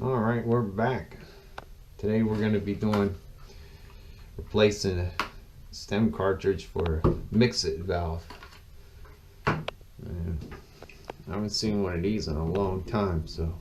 All right, we're back. Today we're going to be replacing a stem cartridge for a Mixet valve. And I haven't seen one of these in a long time, so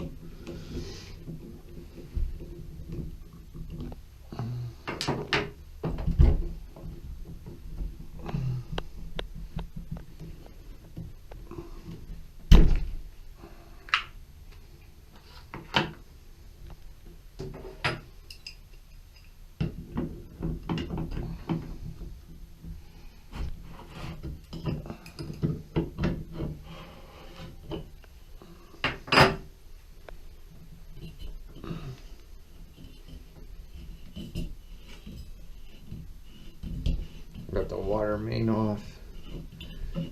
got the water main off.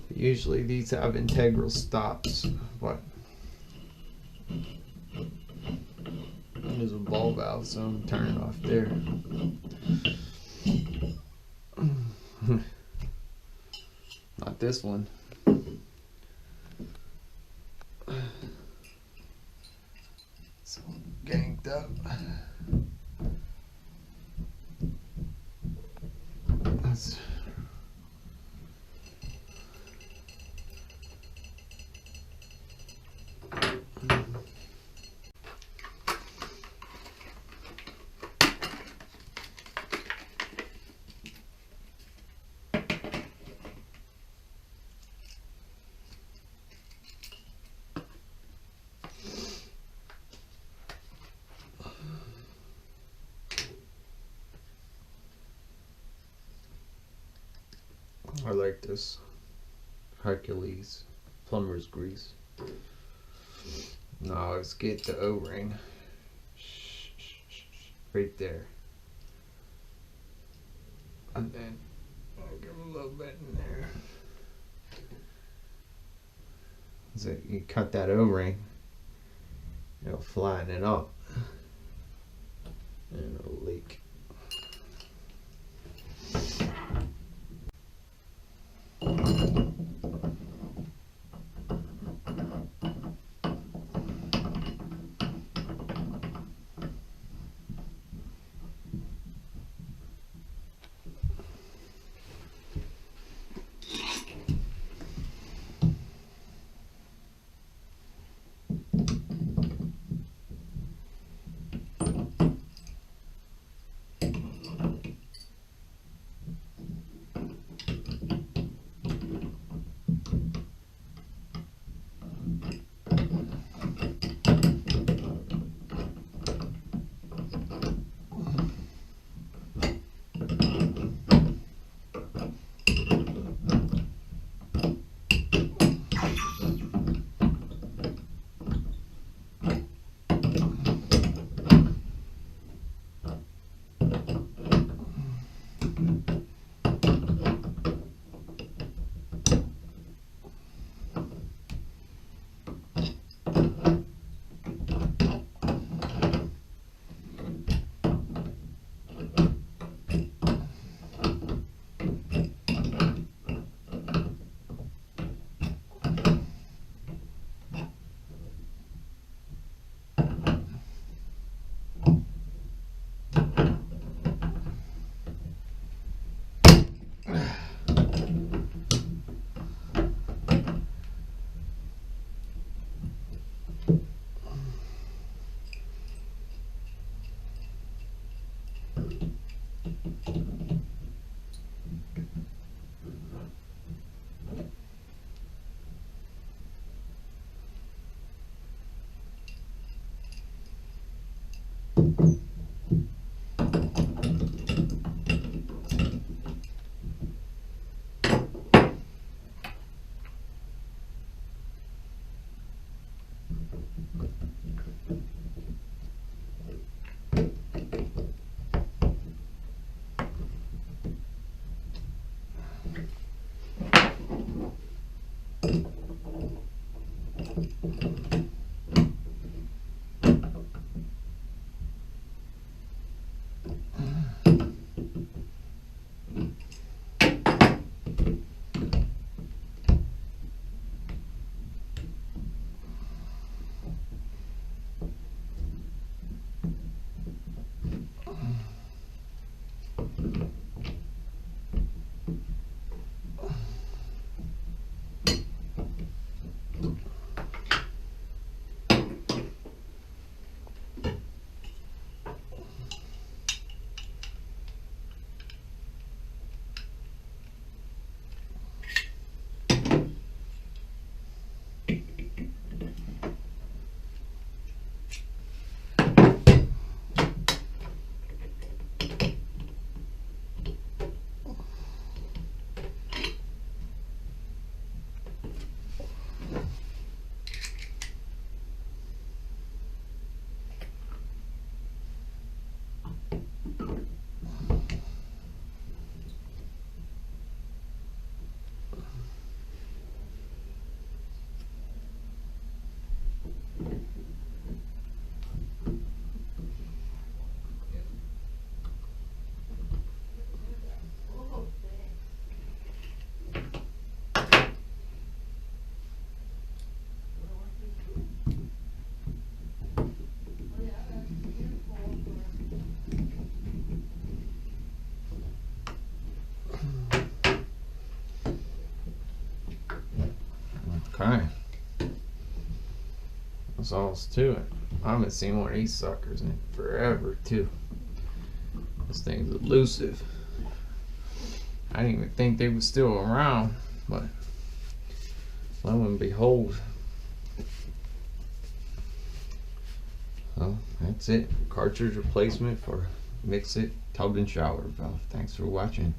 Usually these have integral stops, but there's a ball valve, so I'm turning it off there. Not this one. It's ganked up. That's I like this Hercules plumber's grease. Now let's get the O-ring right there, and then I'll give a little bit in there. So you cut that O-ring, it'll flatten it up and it'll leak. fine. That's all it's to it. I haven't seen one of these suckers in forever too. This thing's elusive. I didn't even think they were still around, but lo and behold. So that's it. Cartridge replacement for Mixet tub and shower valve. Thanks for watching.